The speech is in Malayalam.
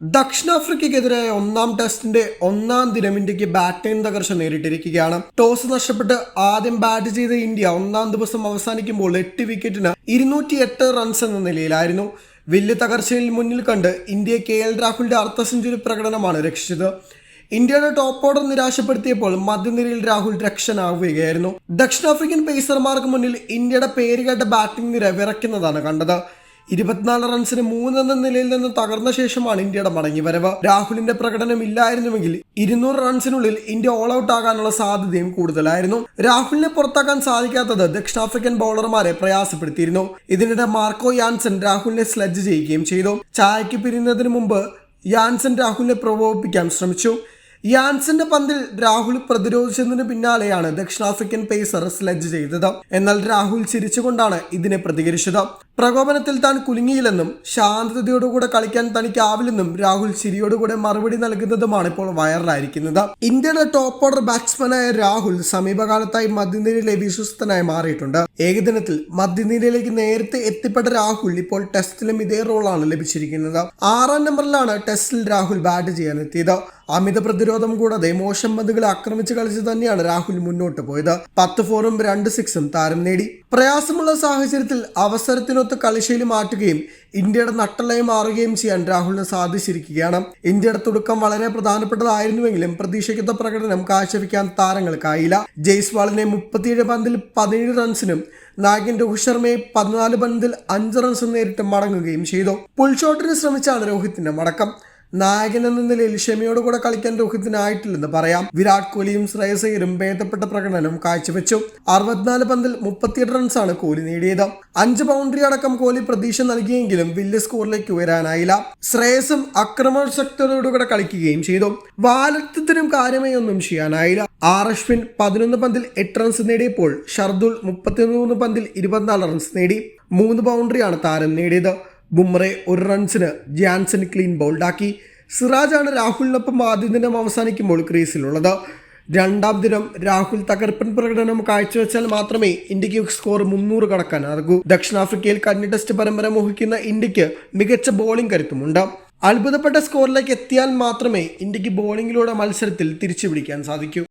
ദക്ഷിണാഫ്രിക്കയ്ക്കെതിരായ ഒന്നാം ടെസ്റ്റിന്റെ ഒന്നാം ദിനം ഇന്ത്യക്ക് ബാറ്റിംഗ് തകർച്ച നേരിട്ടിരിക്കുകയാണ്. ടോസ് നഷ്ടപ്പെട്ട് ആദ്യം ബാറ്റ് ചെയ്ത ഇന്ത്യ ഒന്നാം ദിവസം അവസാനിക്കുമ്പോൾ 8 വിക്കറ്റിന് 208 റൺസ് എന്ന നിലയിലായിരുന്നു. വലിയ തകർച്ചയിൽ മുന്നിൽ കണ്ട് ഇന്ത്യയെ KL രാഹുലിന്റെ അർദ്ധ സെഞ്ചുറി പ്രകടനമാണ് രക്ഷിച്ചത്. ഇന്ത്യയുടെ ടോപ്പ് ഓർഡർ നിരാശപ്പെടുത്തിയപ്പോൾ മധ്യനിരയിൽ രാഹുൽ രക്ഷനാവുകയായിരുന്നു. ദക്ഷിണാഫ്രിക്കൻ പേസർമാർക്ക് മുന്നിൽ ഇന്ത്യയുടെ പേരുകേട്ട ബാറ്റിംഗ് നിര വിറയ്ക്കുന്നതാണ് കണ്ടത്. 24 റൺസിന് 3 എന്ന നിലയിൽ നിന്ന് തകർന്ന ശേഷമാണ് ഇന്ത്യയുടെ മടങ്ങിവരവ്. രാഹുലിന്റെ പ്രകടനം ഇല്ലായിരുന്നുവെങ്കിൽ 200 റൺസിനുള്ളിൽ ഇന്ത്യ ഓൾ ഔട്ട് ആകാനുള്ള സാധ്യതയും കൂടുതലായിരുന്നു. രാഹുലിനെ പുറത്താക്കാൻ സാധിക്കാത്തത് ദക്ഷിണാഫ്രിക്കൻ ബൗളർമാരെ പ്രയാസപ്പെടുത്തിയിരുന്നു. ഇതിനിടെ മാർക്കോ യാൻസൺ രാഹുലിനെ സ്ലെഡ്ജ് ചെയ്യുകയും ചെയ്തു. ചായയ്ക്ക് പിരിയുന്നതിന് മുമ്പ് യാൻസൺ രാഹുലിനെ പ്രകോപിപ്പിക്കാൻ ശ്രമിച്ചു. യാൻസന്റെ പന്തിൽ രാഹുൽ പ്രതിരോധിച്ചതിന് പിന്നാലെയാണ് ദക്ഷിണാഫ്രിക്കൻ പേസർ സ്ലെഡ്ജ് ചെയ്തത്. എന്നാൽ രാഹുൽ ചിരിച്ചുകൊണ്ടാണ് ഇതിനെ പ്രതികരിച്ചത്. പ്രകോപനത്തിൽ താൻ കുലുങ്ങിയില്ലെന്നും ശാന്തതയോടുകൂടെ കളിക്കാൻ തനിക്കാവില്ലെന്നും രാഹുൽ ചിരിയോടുകൂടെ മറുപടി നൽകുന്നതുമാണ് ഇപ്പോൾ വൈറലായിരിക്കുന്നത്. ഇന്ത്യയുടെ ടോപ്പ് ഓർഡർ ബാറ്റ്സ്മാനായ രാഹുൽ സമീപകാലത്തായി മധ്യനിരയിലെ വിശ്വസ്തനായി മാറിയിട്ടുണ്ട്. ഏകദിനത്തിൽ മധ്യനിരയിലേക്ക് നേരത്തെ എത്തിപ്പെട്ട രാഹുൽ ഇപ്പോൾ ടെസ്റ്റിലും ഇതേ റോളാണ് ലഭിച്ചിരിക്കുന്നത്. 6ാം നമ്പറിലാണ് ടെസ്റ്റിൽ രാഹുൽ ബാറ്റ് ചെയ്യാനെത്തിയത്. അമിത പ്രതിരോധം കൂടാതെ മോശം പന്തുകളെ ആക്രമിച്ച് കളിച്ച് തന്നെയാണ് രാഹുൽ മുന്നോട്ട് പോയത്. 10 4ഉം 2 6ഉം താരം നേടി. പ്രയാസമുള്ള സാഹചര്യത്തിൽ അവസരത്തിനൊത്ത് കളിശൈലി മാറ്റുകയും ഇന്ത്യയുടെ നട്ടലായി മാറുകയും ചെയ്യാൻ രാഹുലിന് സാധിച്ചിരിക്കുകയാണ്. ഇന്ത്യയുടെ തുടക്കം വളരെ പ്രധാനപ്പെട്ടതായിരുന്നുവെങ്കിലും പ്രതീക്ഷിക്കുന്ന പ്രകടനം കാഴ്ചവെക്കാൻ താരങ്ങൾക്കായില്ല. ജയ്സ്വാളിനെ 37 പന്തിൽ 17 റൺസിനും നായകൻ രോഹിത് ശർമ്മയെ 14 പന്തിൽ 5 റൺസും നേരിട്ട് മടങ്ങുകയും ചെയ്തു. പുൾ ഷോട്ടിന് ശ്രമിച്ചാണ് രോഹിത്തിന്റെ മടക്കം. നായകൻ എന്ന നിലയിൽ ക്ഷമയോടുകൂടെ കളിക്കാൻ രോഹിത്തിനായിട്ടില്ലെന്ന് പറയാം. വിരാട് കോഹ്ലിയും ശ്രേയസ് അയ്യരും ഭേദപ്പെട്ട പ്രകടനം കാഴ്ചവെച്ചു. 64 പന്തിൽ 38 റൺസാണ് കോഹ്ലി നേടിയത്. 5 ബൗണ്ടറി അടക്കം കോഹ്ലി പ്രതീക്ഷ നൽകിയെങ്കിലും വലിയ സ്കോറിലേക്ക് ഉയരാനായില്ല. ശ്രേയസും ആക്രമണശക്തിയോടുകൂടെ കളിക്കുകയും ചെയ്തു. വാലറ്റത്തിനും കാര്യമായി ഒന്നും ചെയ്യാനായില്ല. അശ്വിൻ 11 പന്തിൽ 8 റൺസ് നേടിയപ്പോൾ ഷർദുൽ 33 പന്തിൽ 24 റൺസ് നേടി. 3 ബൗണ്ടറിയാണ് താരം നേടിയത്. ബുംറ 1 റൺസിന് ജാൻസൺ ക്ലീൻ ബൗൾഡാക്കി. സിറാജാണ് രാഹുലിനൊപ്പം ആദ്യ ദിനം അവസാനിക്കുമ്പോൾ ക്രീസിലുള്ളത്. 2ാം ദിനം രാഹുൽ തകർപ്പൻ പ്രകടനം കാഴ്ചവെച്ചാൽ മാത്രമേ ഇന്ത്യക്ക് സ്കോർ 300 കടക്കാനാകൂ. ദക്ഷിണാഫ്രിക്കയിൽ കന്നി ടെസ്റ്റ് പരമ്പര മോഹിക്കുന്ന ഇന്ത്യക്ക് മികച്ച ബോളിംഗ് കരുത്തുമുണ്ട്. അത്ഭുതപ്പെട്ട സ്കോറിലേക്ക് എത്തിയാൽ മാത്രമേ ഇന്ത്യക്ക് ബോളിംഗിലൂടെ മത്സരത്തിൽ തിരിച്ചുപിടിക്കാൻ സാധിക്കൂ.